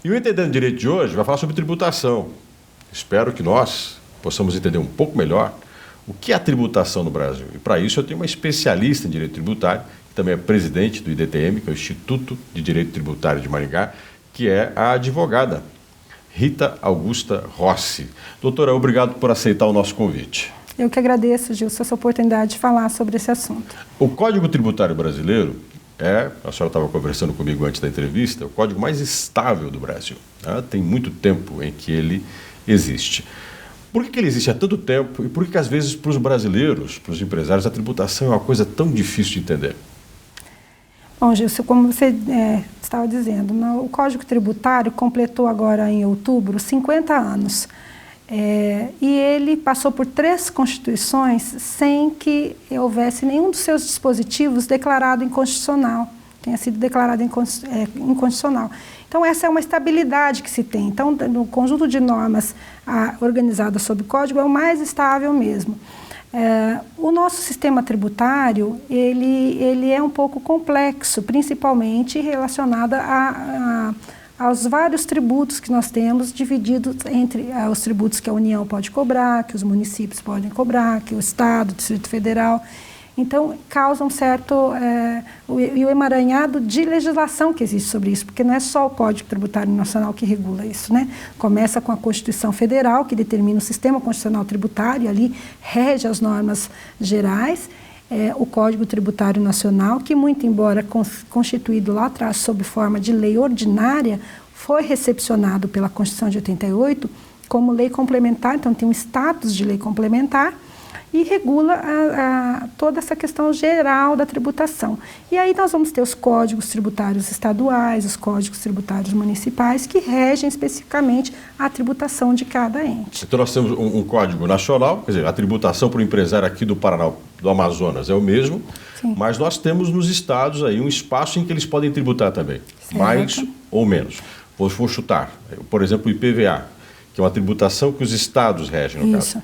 E o Entendendo Direito de hoje vai falar sobre tributação. Espero que nós possamos entender um pouco melhor o que é a tributação no Brasil. E para isso eu tenho uma especialista em direito tributário, que também é presidente do IDTM, que é o Instituto de Direito Tributário de Maringá, que é a advogada Rita Augusta Rossi. Doutora, obrigado por aceitar o nosso convite. Eu que agradeço, Gilson, essa oportunidade de falar sobre esse assunto. O Código Tributário Brasileiro a senhora estava conversando comigo antes da entrevista, o código mais estável do Brasil. Né? Tem muito tempo em que ele existe. Por que ele existe há tanto tempo e por que às vezes para os brasileiros, para os empresários, a tributação é uma coisa tão difícil de entender? Bom, Gilson, como você estava dizendo, o Código Tributário completou agora em outubro 50 anos. E ele passou por 3 constituições sem que houvesse nenhum dos seus dispositivos declarado inconstitucional, tenha sido declarado inconstitucional. Então, essa é uma estabilidade que se tem. Então, no conjunto de normas organizadas sob o Código, é o mais estável mesmo. O nosso sistema tributário, ele é um pouco complexo, principalmente relacionado aos vários tributos que nós temos, divididos entre os tributos que a União pode cobrar, que os municípios podem cobrar, que o Estado, o Distrito Federal. Então, causa um certo o emaranhado de legislação que existe sobre isso, porque não é só o Código Tributário Nacional que regula isso, né? Começa com a Constituição Federal, que determina o sistema constitucional tributário, e ali rege as normas gerais, o Código Tributário Nacional, que muito embora constituído lá atrás sob forma de lei ordinária, foi recepcionado pela Constituição de 88 como lei complementar, então tem um status de lei complementar, e regula toda essa questão geral da tributação. E aí nós vamos ter os códigos tributários estaduais, os códigos tributários municipais, que regem especificamente a tributação de cada ente. Então nós temos um código nacional, quer dizer, a tributação para o empresário aqui do Paraná, do Amazonas é o mesmo, sim, mas nós temos nos estados aí um espaço em que eles podem tributar também, certo, mais ou menos. Vou chutar, por exemplo, o IPVA, que é uma tributação que os estados regem, no caso.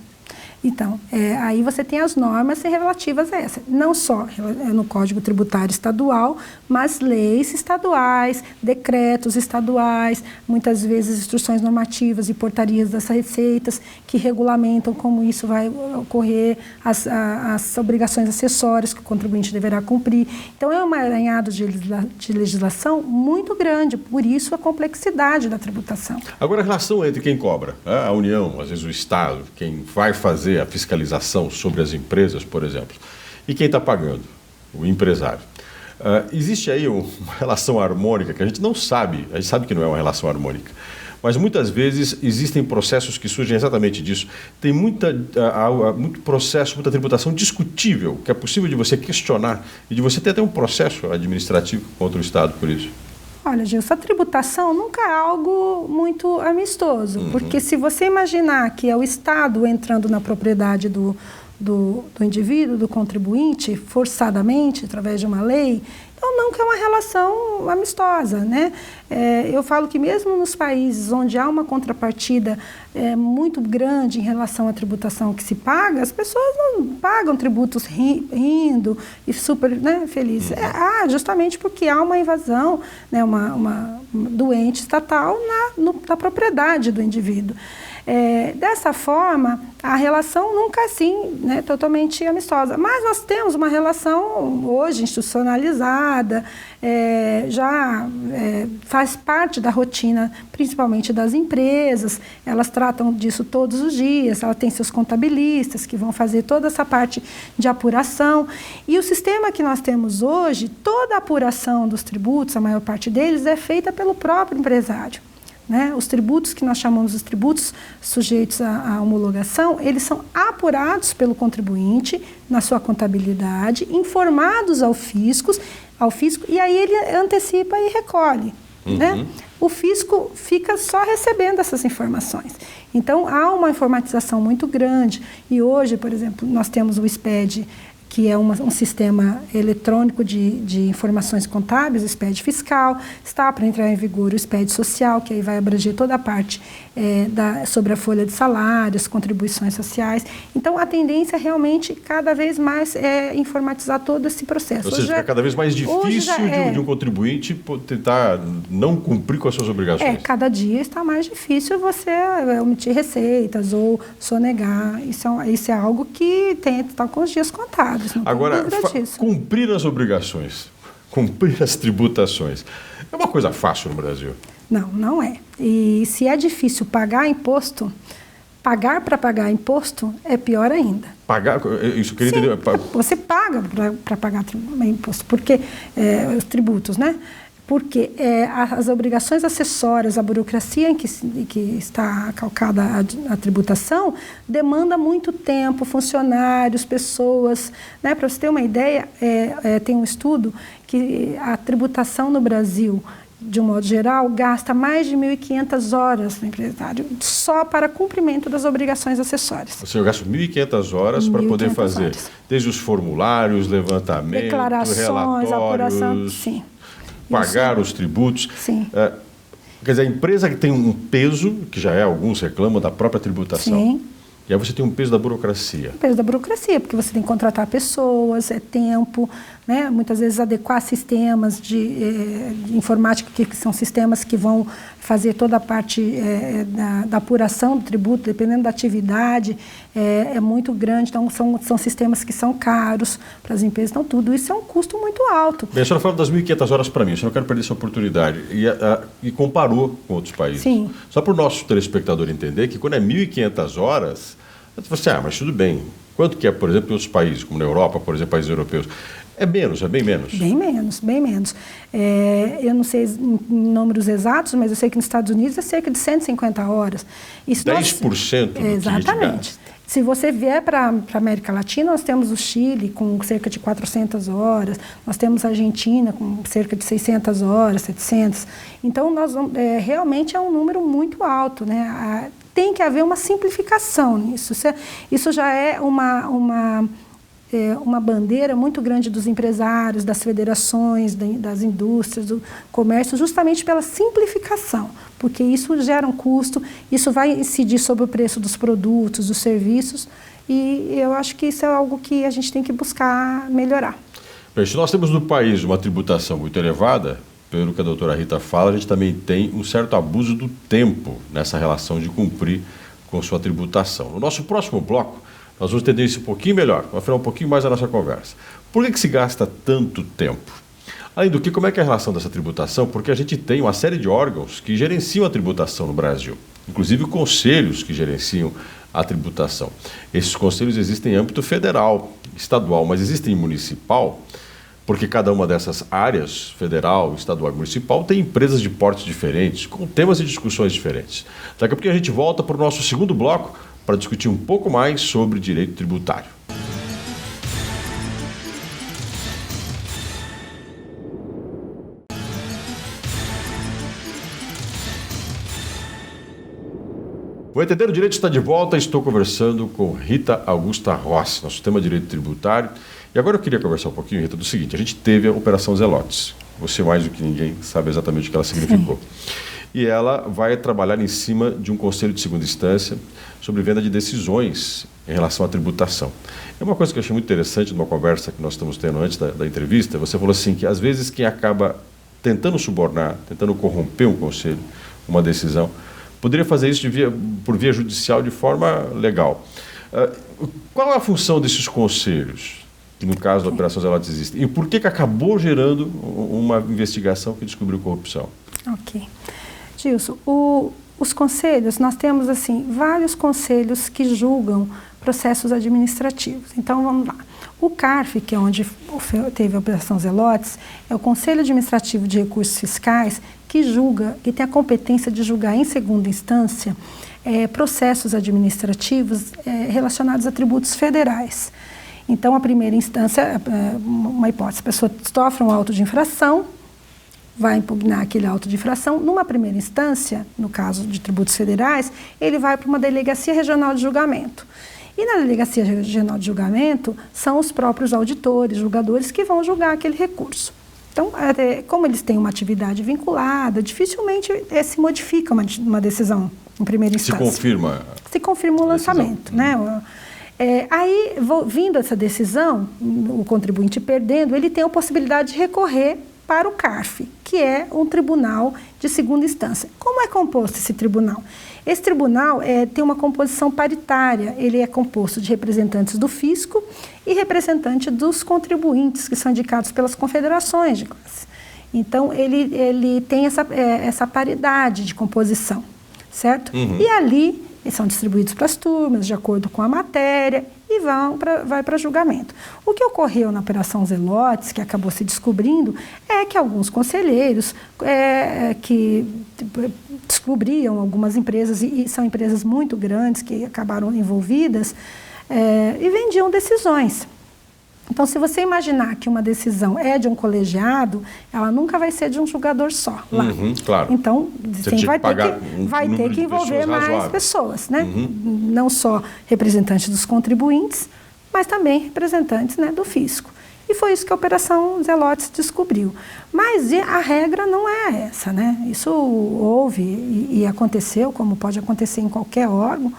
Então, aí você tem as normas relativas a essa, não só no Código Tributário Estadual, mas leis estaduais, decretos estaduais, muitas vezes instruções normativas e portarias das receitas que regulamentam como isso vai ocorrer, as obrigações acessórias que o contribuinte deverá cumprir. Então, é um emaranhado de legislação muito grande, por isso a complexidade da tributação. Agora, a relação entre quem cobra, a União, às vezes o Estado, quem vai fazer a fiscalização sobre as empresas, por exemplo, e quem está pagando, o empresário. Existe aí uma relação harmônica que a gente não sabe, a gente sabe que não é uma relação harmônica, mas muitas vezes existem processos que surgem exatamente disso. Tem muito processo, muita tributação discutível, que é possível de você questionar e de você ter até um processo administrativo contra o Estado por isso. Olha, Gilson, a tributação nunca é algo muito amistoso, porque se você imaginar que é o Estado entrando na propriedade do indivíduo, do contribuinte, forçadamente, através de uma lei, então nunca é uma relação amistosa, né? Eu falo que mesmo nos países onde há uma contrapartida muito grande em relação à tributação que se paga, as pessoas não pagam tributos rindo e super, né, felizes. Justamente porque há uma invasão, né, uma doente estatal na propriedade do indivíduo. Dessa forma, a relação nunca é assim, né, totalmente amistosa. Mas nós temos uma relação hoje institucionalizada, faz parte da rotina, principalmente das empresas. Elas tratam disso todos os dias, ela tem seus contabilistas que vão fazer toda essa parte de apuração. E o sistema que nós temos hoje, toda a apuração dos tributos, a maior parte deles, é feita pelo próprio empresário. Né? Os tributos que nós chamamos de tributos sujeitos à homologação, eles são apurados pelo contribuinte na sua contabilidade, informados ao fisco, e aí ele antecipa e recolhe. Né? O fisco fica só recebendo essas informações. Então, há uma informatização muito grande. E hoje, por exemplo, nós temos o SPED que é um sistema eletrônico de informações contábeis, o SPED fiscal, está para entrar em vigor o SPED social, que aí vai abranger toda a parte sobre a folha de salários, contribuições sociais. Então, a tendência é realmente cada vez mais informatizar todo esse processo. Ou seja, fica cada vez mais difícil de um contribuinte tentar não cumprir com as suas obrigações. Cada dia está mais difícil você omitir receitas ou sonegar. Isso é algo que está com os dias contados. Agora, cumprir as obrigações, cumprir as tributações, é uma coisa fácil no Brasil? Não, não é. E se é difícil pagar imposto, pagar para pagar imposto é pior ainda. Pagar? Isso eu queria entender. Você paga para pagar imposto, porque os tributos, né? Porque as obrigações acessórias, a burocracia em que está calcada a tributação, demanda muito tempo, funcionários, pessoas. Né? Para você ter uma ideia, tem um estudo que a tributação no Brasil, de um modo geral, gasta mais de 1.500 horas no empresário só para cumprimento das obrigações acessórias. Ou seja, eu gasto 1.500 horas para poder fazer desde os formulários, levantamento, declarações, apuração, sim. Pagar os tributos. Sim. Quer dizer, a empresa que tem um peso, que já alguns reclamam da própria tributação. Sim. E aí você tem um peso da burocracia. O peso da burocracia, porque você tem que contratar pessoas, tempo, né? Muitas vezes adequar sistemas de informática, que são sistemas que vão fazer toda a parte da apuração do tributo, dependendo da atividade, é muito grande. Então, são sistemas que são caros para as empresas. Então, tudo isso é um custo muito alto. Bem, a senhora falou das 1.500 horas para mim, eu não quero perder essa oportunidade. E comparou com outros países. Sim. Só para o nosso telespectador entender que quando é 1.500 horas, você mas tudo bem. Quanto que é, por exemplo, em outros países, como na Europa, por exemplo, países europeus? É menos, é bem menos. Bem menos, bem menos. Eu não sei números exatos, mas eu sei que nos Estados Unidos é cerca de 150 horas. Isso 10% do exatamente. Se você vier para a América Latina, nós temos o Chile com cerca de 400 horas, nós temos a Argentina com cerca de 600 horas, 700. Então, realmente é um número muito alto, né? Tem que haver uma simplificação nisso. Isso já é uma bandeira muito grande dos empresários, das federações, das indústrias, do comércio, justamente pela simplificação, porque isso gera um custo, isso vai incidir sobre o preço dos produtos, dos serviços, e eu acho que isso é algo que a gente tem que buscar melhorar. Bem, se nós temos no país uma tributação muito elevada, pelo que a doutora Rita fala, a gente também tem um certo abuso do tempo nessa relação de cumprir com sua tributação. No nosso próximo bloco, nós vamos entender isso um pouquinho melhor, vamos afinar um pouquinho mais a nossa conversa. Por que se gasta tanto tempo? Além do que, como é que é a relação dessa tributação? Porque a gente tem uma série de órgãos que gerenciam a tributação no Brasil, inclusive conselhos que gerenciam a tributação. Esses conselhos existem em âmbito federal, estadual, mas existem em municipal, porque cada uma dessas áreas, federal, estadual e municipal, tem empresas de portes diferentes, com temas e discussões diferentes. Daqui a pouco a gente volta para o nosso segundo bloco para discutir um pouco mais sobre direito tributário. O Entender o Direito está de volta, estou conversando com Rita Augusta Rossi, nosso tema Direito Tributário. E agora eu queria conversar um pouquinho, Rita, do seguinte: a gente teve a Operação Zelotes. Você, mais do que ninguém, sabe exatamente o que ela significou. E ela vai trabalhar em cima de um conselho de segunda instância sobre venda de decisões em relação à tributação. É uma coisa que eu achei muito interessante numa conversa que nós estamos tendo antes da entrevista. Você falou assim que, às vezes, quem acaba tentando subornar, tentando corromper um conselho, uma decisão, poderia fazer isso por via judicial de forma legal. Qual é a função desses conselhos, que no caso da Operação Zelotes existem? E por que acabou gerando uma investigação que descobriu corrupção? Ok. Gilson, os conselhos, nós temos assim vários conselhos que julgam processos administrativos. Então, vamos lá. O CARF, que é onde teve a Operação Zelotes, é o Conselho Administrativo de Recursos Fiscais, que julga, que tem a competência de julgar em segunda instância processos administrativos relacionados a tributos federais. Então, a primeira instância, uma hipótese, a pessoa sofre um auto de infração, vai impugnar aquele auto de infração. Numa primeira instância, no caso de tributos federais, ele vai para uma delegacia regional de julgamento. E na Delegacia Regional de Julgamento, são os próprios auditores, julgadores, que vão julgar aquele recurso. Então, como eles têm uma atividade vinculada, dificilmente se modifica uma decisão em primeira instância. Se confirma o lançamento, né? Aí, vindo essa decisão, o contribuinte perdendo, ele tem a possibilidade de recorrer para o CARF, que é um tribunal de segunda instância. Como é composto esse tribunal? Esse tribunal tem uma composição paritária, ele é composto de representantes do fisco e representantes dos contribuintes, que são indicados pelas confederações de classe. Então, ele tem essa paridade de composição, certo? E ali eles são distribuídos para as turmas, de acordo com a matéria, e vai para julgamento. O que ocorreu na Operação Zelotes, que acabou se descobrindo, é que alguns conselheiros que descobriam algumas empresas, e são empresas muito grandes que acabaram envolvidas, e vendiam decisões. Então, se você imaginar que uma decisão é de um colegiado, ela nunca vai ser de um julgador só lá. Claro. Então, vai ter que envolver mais pessoas, né? Não só representantes dos contribuintes, mas também representantes, né, do fisco. E foi isso que a Operação Zelotes descobriu. Mas a regra não é essa, né? Isso houve e aconteceu, como pode acontecer em qualquer órgão.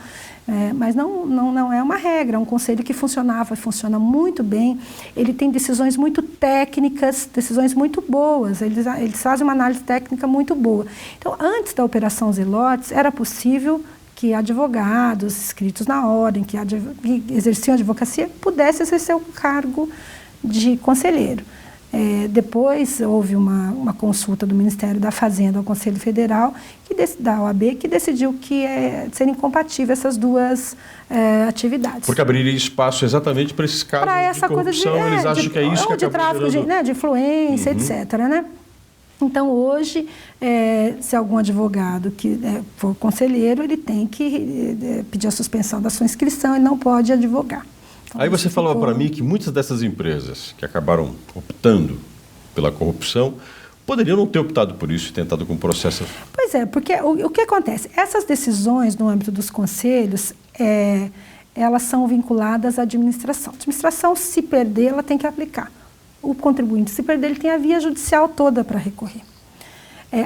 Mas não é uma regra, é um conselho que funciona muito bem, ele tem decisões muito técnicas, decisões muito boas, eles fazem uma análise técnica muito boa. Então, antes da Operação Zelotes, era possível que advogados inscritos na ordem, que exerciam advocacia, pudessem exercer o cargo de conselheiro. Depois houve uma consulta do Ministério da Fazenda ao Conselho Federal, da OAB, que decidiu que seriam incompatíveis essas duas atividades. Porque abriria espaço exatamente para esses casos de corrupção, eles acham que é isso que acaba gerando... de tráfico de influência, etc., né? Então, hoje, se algum advogado que for conselheiro, ele tem que pedir a suspensão da sua inscrição e não pode advogar. Aí você falou para mim que muitas dessas empresas que acabaram optando pela corrupção poderiam não ter optado por isso e tentado com o processo. Pois é, porque o que acontece? Essas decisões no âmbito dos conselhos, elas são vinculadas à administração. A administração, se perder, ela tem que aplicar. O contribuinte, se perder, ele tem a via judicial toda para recorrer.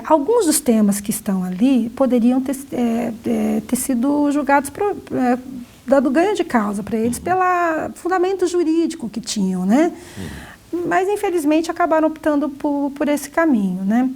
Alguns dos temas que estão ali poderiam ter sido julgados dando ganho de causa para eles pelo fundamento jurídico que tinham, né? Mas, infelizmente, acabaram optando por esse caminho, né?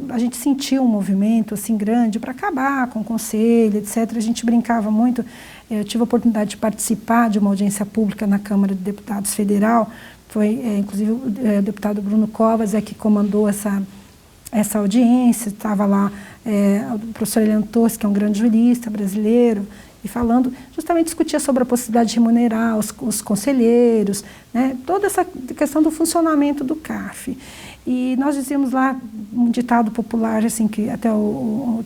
A gente sentiu um movimento assim grande para acabar com o conselho, etc. A gente brincava muito. Eu tive a oportunidade de participar de uma audiência pública na Câmara de Deputados Federal. Foi, inclusive, o deputado Bruno Covas que comandou essa audiência. Estava lá o professor Eliano Tossi, que é um grande jurista brasileiro, e falando, justamente discutia sobre a possibilidade de remunerar os conselheiros, né, toda essa questão do funcionamento do CARF. E nós dizíamos lá um ditado popular, assim, que até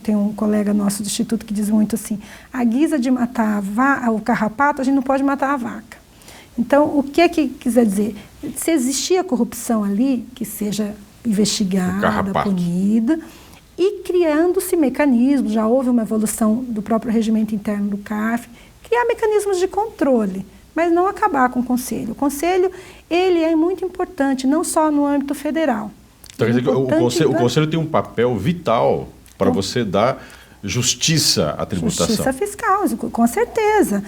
tem um colega nosso do Instituto que diz muito assim, a guisa de matar o carrapato, a gente não pode matar a vaca. Então, o que quiser dizer? Se existia corrupção ali, que seja investigada, punida, e criando-se mecanismos, já houve uma evolução do próprio regimento interno do CARF, criar mecanismos de controle, mas não acabar com o Conselho. O Conselho, ele é muito importante, não só no âmbito federal. Então, quer dizer que o Conselho tem um papel vital para você dar justiça à tributação. Justiça fiscal, com certeza.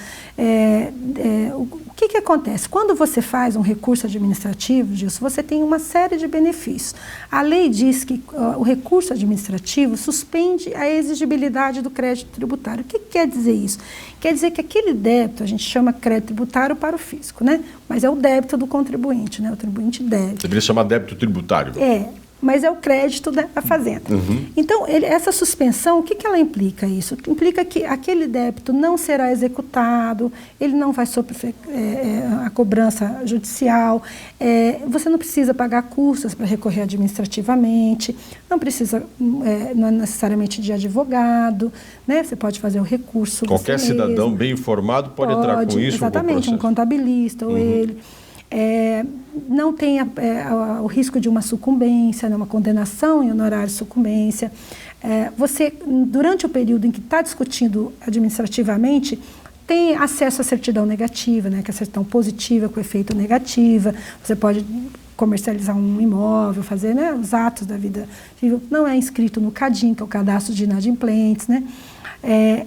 O que acontece? Quando você faz um recurso administrativo, Gilson, você tem uma série de benefícios. A lei diz que o recurso administrativo suspende a exigibilidade do crédito tributário. O que quer dizer isso? Quer dizer que aquele débito, a gente chama crédito tributário para o fisco, né? Mas é o débito do contribuinte, né? O contribuinte deve. Deveria chamar débito tributário. Mas é o crédito da Fazenda. Então, essa suspensão, o que ela implica isso? Implica que aquele débito não será executado, ele não vai sofrer a cobrança judicial, você não precisa pagar custas para recorrer administrativamente, não precisa não necessariamente de advogado, né? Você pode fazer o recurso. Qualquer cidadão bem informado pode entrar com isso. Exatamente, um contabilista ou ele. Não tem o risco de uma sucumbência, né, uma condenação em honorário de sucumbência. Você, durante o período em que está discutindo administrativamente, tem acesso à certidão negativa, né, que é a certidão positiva com efeito negativa. Você pode comercializar um imóvel, fazer, né, os atos da vida civil. Não é inscrito no CADIM, que é o Cadastro de Inadimplentes, né?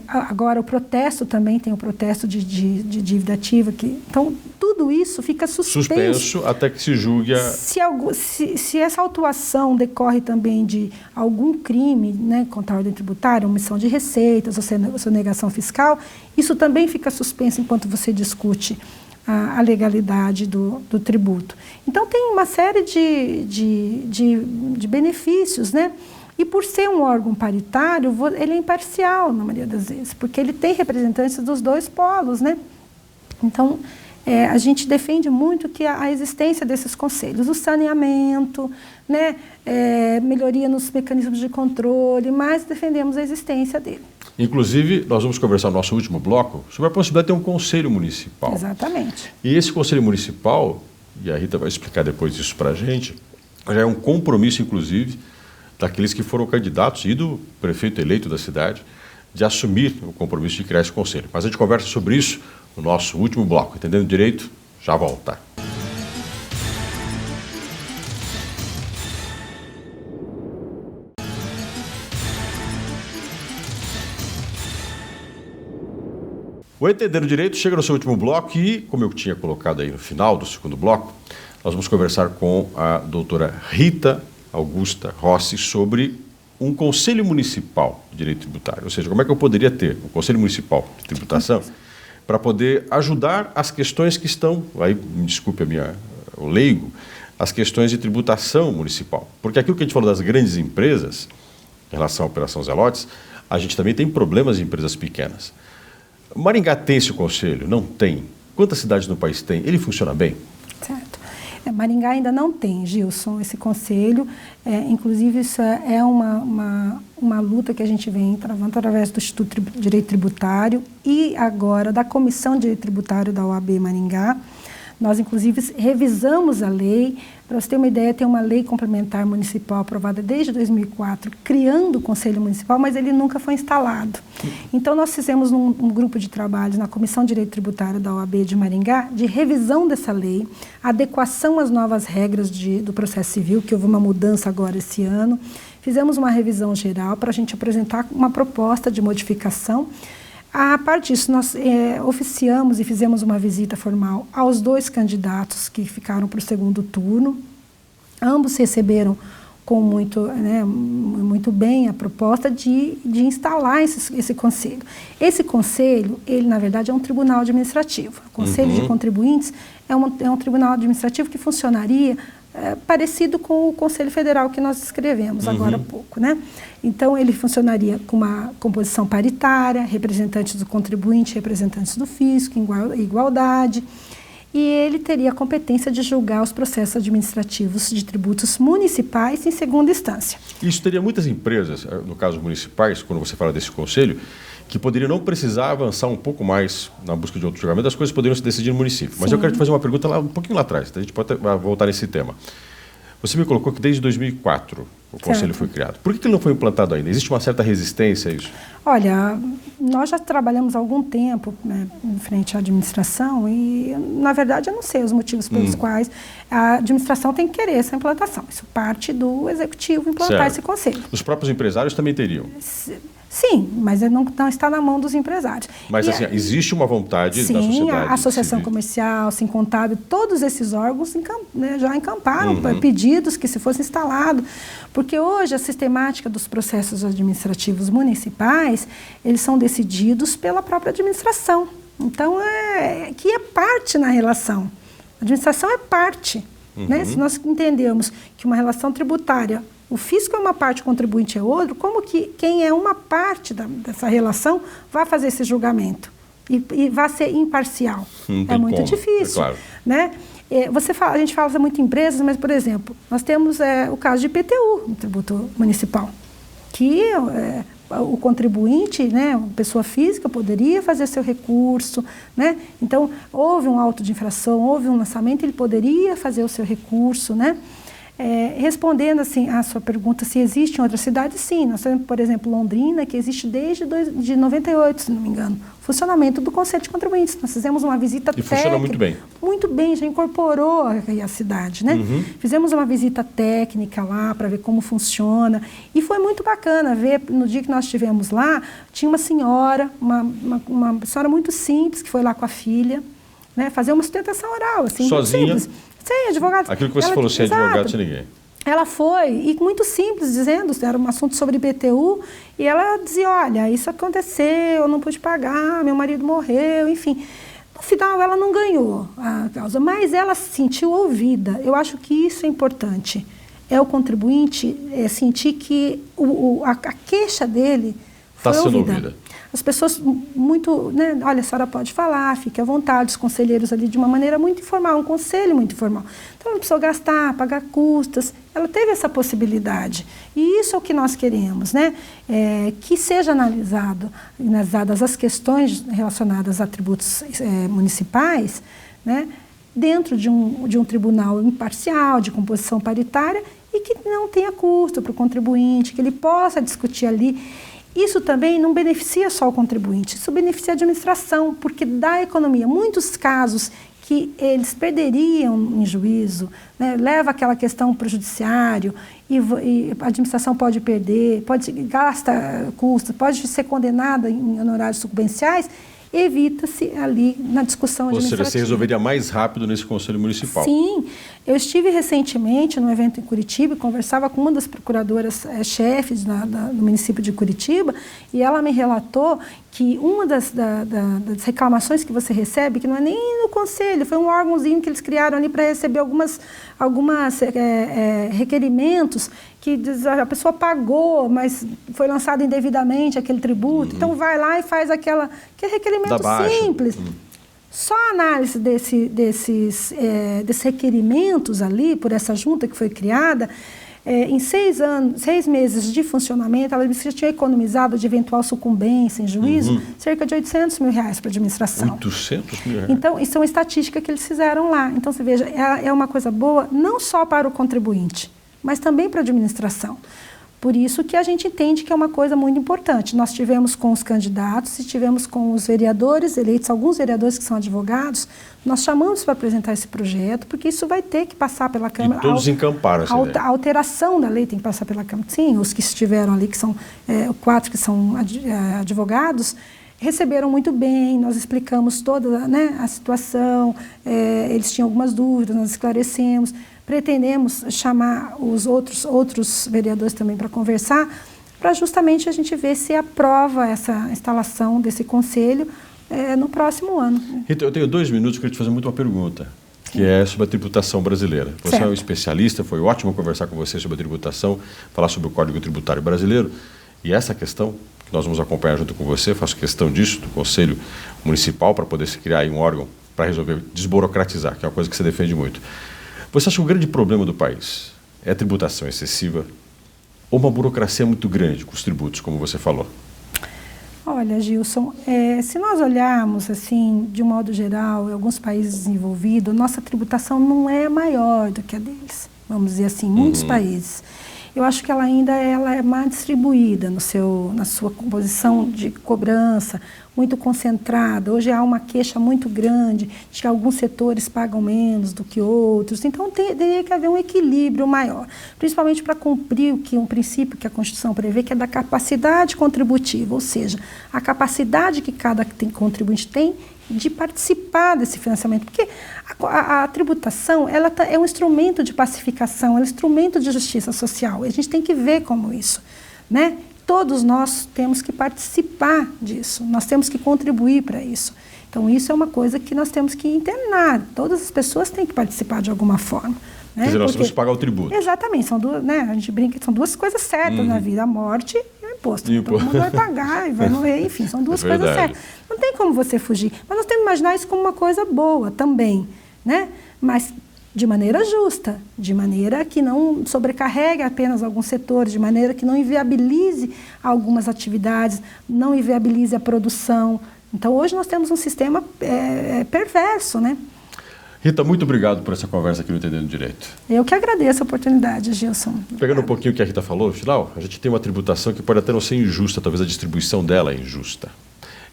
Agora, o protesto também tem o protesto de dívida ativa. Então, tudo isso fica suspenso até que se julgue a... Se essa autuação decorre também de algum crime, né, contra a ordem tributária, omissão de receitas ou sonegação fiscal, isso também fica suspenso enquanto você discute a legalidade do tributo. Então, tem uma série de benefícios, né? E por ser um órgão paritário, ele é imparcial na maioria das vezes, porque ele tem representantes dos dois polos, né? Então, a gente defende muito que a existência desses conselhos, o saneamento, né? Melhoria nos mecanismos de controle, mas defendemos a existência dele. Inclusive, nós vamos conversar no nosso último bloco sobre a possibilidade de ter um conselho municipal. Exatamente. E esse conselho municipal, e a Rita vai explicar depois isso para a gente, já é um compromisso, inclusive, daqueles que foram candidatos e do prefeito eleito da cidade, de assumir o compromisso de criar esse conselho. Mas a gente conversa sobre isso no nosso último bloco. Entendendo direito? Já volta. O Entendendo Direito chega no seu último bloco e, como eu tinha colocado aí no final do segundo bloco, nós vamos conversar com a doutora Rita Augusta Rossi sobre um Conselho Municipal de Direito Tributário. Ou seja, como é que eu poderia ter um Conselho Municipal de Tributação para poder ajudar as questões que estão, aí me desculpe o leigo, as questões de tributação municipal. Porque aquilo que a gente falou das grandes empresas, em relação à Operação Zelotes, a gente também tem problemas em empresas pequenas. Maringá tem esse conselho? Não tem. Quantas cidades no país tem? Ele funciona bem? Certo. Maringá ainda não tem, Gilson, esse conselho. Inclusive, isso é uma luta que a gente vem travando através do Instituto de Direito Tributário e agora da Comissão de Direito Tributário da OAB Maringá. Nós, inclusive, revisamos a lei. Para você ter uma ideia, tem uma lei complementar municipal aprovada desde 2004, criando o Conselho Municipal, mas ele nunca foi instalado. Então, nós fizemos um grupo de trabalho na Comissão de Direito Tributário da OAB de Maringá, de revisão dessa lei, adequação às novas regras do processo civil, que houve uma mudança agora esse ano. Fizemos uma revisão geral para a gente apresentar uma proposta de modificação. A parte disso, nós oficiamos e fizemos uma visita formal aos 2 candidatos que ficaram para o segundo turno. Ambos receberam com muito bem a proposta de instalar esse conselho. Esse conselho, ele na verdade é um tribunal administrativo. O Conselho de Contribuintes é um tribunal administrativo que funcionaria parecido com o Conselho Federal que nós escrevemos agora há pouco, né? Então, ele funcionaria com uma composição paritária, representantes do contribuinte, representantes do fisco, igualdade, e ele teria a competência de julgar os processos administrativos de tributos municipais em segunda instância. Isso teria muitas empresas, no caso municipais, quando você fala desse conselho, que poderiam não precisar avançar um pouco mais na busca de outro julgamento, as coisas poderiam se decidir no município. Mas eu quero te fazer uma pergunta um pouquinho lá atrás, a gente pode voltar nesse tema. Você me colocou que desde 2004 o conselho foi criado. Por que ele não foi implantado ainda? Existe uma certa resistência a isso? Olha, nós já trabalhamos há algum tempo, né, em frente à administração e, na verdade, eu não sei os motivos pelos quais a administração tem que querer essa implantação. Isso parte do executivo implantar esse conselho. Os próprios empresários também teriam? Sim, mas não está na mão dos empresários. Mas assim, existe uma vontade da sociedade? Sim, a Associação Comercial, Sim Contábil, todos esses órgãos já encamparam pedidos que se fosse instalado. Porque hoje a sistemática dos processos administrativos municipais, eles são decididos pela própria administração. Então, que é parte na relação. A administração é parte. Né? Se nós entendermos que uma relação tributária, o fisco é uma parte, o contribuinte é outro, como que quem é uma parte dessa relação vai fazer esse julgamento? E vai ser imparcial? É muito difícil. É claro. Né? A gente fala muito em empresas, mas, por exemplo, nós temos o caso de IPTU, no tributo municipal, que o contribuinte, né, a pessoa física, poderia fazer seu recurso, né? Então, houve um auto de infração, houve um lançamento, ele poderia fazer o seu recurso, né? Respondendo assim a sua pergunta, se existe em outras cidades, sim. Nós temos, por exemplo, Londrina, que existe desde de 98, se não me engano, funcionamento do Conselho de Contribuintes. Nós fizemos uma visita técnica. E funciona muito bem. Muito bem, já incorporou a cidade, né? Fizemos uma visita técnica lá para ver como funciona e foi muito bacana ver, no dia que nós estivemos lá, tinha uma senhora, uma senhora muito simples, que foi lá com a filha, né, fazer uma sustentação oral, assim, sozinha? Simples. Sem advogado. Aquilo que você falou, sem advogado, sem ninguém. Ela foi, e muito simples, dizendo, era um assunto sobre IPTU, e ela dizia, olha, isso aconteceu, eu não pude pagar, meu marido morreu, enfim. No final, ela não ganhou a causa, mas ela se sentiu ouvida. Eu acho que isso é importante. É o contribuinte sentir que a queixa dele foi ouvida. As pessoas muito, né, olha, a senhora pode falar, fique à vontade, os conselheiros ali de uma maneira muito informal, um conselho muito informal. Então, ela não precisou gastar, pagar custas, ela teve essa possibilidade. E isso é o que nós queremos, né? Que seja analisadas as questões relacionadas a tributos municipais, né, dentro de um tribunal imparcial, de composição paritária, e que não tenha custo para o contribuinte, que ele possa discutir ali. Isso também não beneficia só o contribuinte, isso beneficia a administração, porque dá economia. Muitos casos que eles perderiam em juízo, né, leva aquela questão para o judiciário e a administração pode perder, gasta custos, pode ser condenada em honorários sucumbenciais, evita-se ali na discussão administrativa. Ou seja, você resolveria mais rápido nesse Conselho Municipal. Sim. Eu estive recentemente num evento em Curitiba e conversava com uma das procuradoras-chefes do município de Curitiba e ela me relatou que uma das reclamações que você recebe, que não é nem no Conselho, foi um órgãozinho que eles criaram ali para receber algumas requerimentos que a pessoa pagou, mas foi lançado indevidamente aquele tributo, então vai lá e faz que é requerimento simples. Só a análise desses requerimentos ali, por essa junta que foi criada, em 6 meses de funcionamento, ela já tinha economizado de eventual sucumbência em juízo, cerca de R$800 mil para a administração. R$800 mil? Então, isso é uma estatística que eles fizeram lá. Então, você veja, é uma coisa boa não só para o contribuinte, mas também para a administração. Por isso que a gente entende que é uma coisa muito importante. Nós tivemos com os candidatos e tivemos com os vereadores eleitos, alguns vereadores que são advogados, nós chamamos para apresentar esse projeto, porque isso vai ter que passar pela Câmara. E todos encamparam essa ideia. A alteração da lei tem que passar pela Câmara. Sim, os que estiveram ali, que são 4 que são advogados, receberam muito bem, nós explicamos toda, né, a situação, eles tinham algumas dúvidas, nós esclarecemos. Pretendemos chamar os outros vereadores também para conversar, para justamente a gente ver se aprova essa instalação desse conselho no próximo ano. Rita, eu tenho 2 minutos, queria te fazer muito uma pergunta, que é sobre a tributação brasileira. Você é um especialista, foi ótimo conversar com você sobre a tributação, falar sobre o Código Tributário Brasileiro, e essa questão que nós vamos acompanhar junto com você, faço questão disso, do Conselho Municipal, para poder se criar aí um órgão para resolver, desburocratizar, que é uma coisa que você defende muito. Você acha que o grande problema do país é a tributação excessiva ou uma burocracia muito grande com os tributos, como você falou? Olha, Gilson, se nós olharmos assim, de um modo geral, em alguns países desenvolvidos, nossa tributação não é maior do que a deles, vamos dizer assim, muitos países. Eu acho que ela ainda é mais distribuída na sua composição de cobrança, muito concentrada. Hoje há uma queixa muito grande de que alguns setores pagam menos do que outros. Então, teria que haver um equilíbrio maior, principalmente para cumprir um princípio que a Constituição prevê, que é da capacidade contributiva, ou seja, a capacidade que cada contribuinte tem de participar desse financiamento, porque a tributação é um instrumento de pacificação, é um instrumento de justiça social, e a gente tem que ver como isso, né? Todos nós temos que participar disso, nós temos que contribuir para isso. Então, isso é uma coisa que nós temos que internar, todas as pessoas têm que participar de alguma forma. Né? Quer dizer, nós temos que pagar o tributo. Exatamente, são duas, né? A gente brinca que são duas coisas certas na vida, a morte e o imposto. Todo mundo vai pagar e vai morrer, enfim, são duas coisas certas. Não tem como você fugir, mas nós temos que imaginar isso como uma coisa boa também, né? Mas de maneira justa, de maneira que não sobrecarregue apenas alguns setores, de maneira que não inviabilize algumas atividades, não inviabilize a produção. Então, hoje nós temos um sistema perverso, né? Rita, muito obrigado por essa conversa aqui no Entendendo Direito. Eu que agradeço a oportunidade, Gilson. Pegando um pouquinho o que a Rita falou, no final, a gente tem uma tributação que pode até não ser injusta, talvez a distribuição dela é injusta.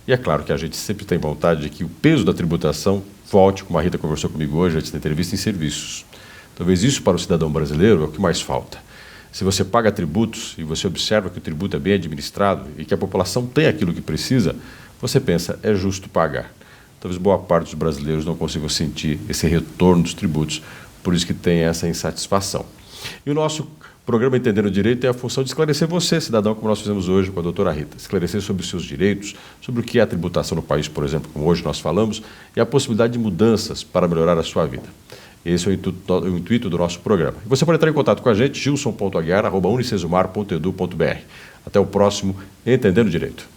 E é claro que a gente sempre tem vontade de que o peso da tributação volte, como a Rita conversou comigo hoje, antes da entrevista, em serviços. Talvez isso para o cidadão brasileiro é o que mais falta. Se você paga tributos e você observa que o tributo é bem administrado e que a população tem aquilo que precisa, você pensa, é justo pagar. Talvez boa parte dos brasileiros não consigam sentir esse retorno dos tributos, por isso que tem essa insatisfação. E o nosso programa Entendendo o Direito tem a função de esclarecer você, cidadão, como nós fizemos hoje com a doutora Rita. Esclarecer sobre os seus direitos, sobre o que é a tributação no país, por exemplo, como hoje nós falamos, e a possibilidade de mudanças para melhorar a sua vida. Esse é o intuito do nosso programa. E você pode entrar em contato com a gente, gilson.aguiar@unicesumar.edu.br. Até o próximo Entendendo Direito.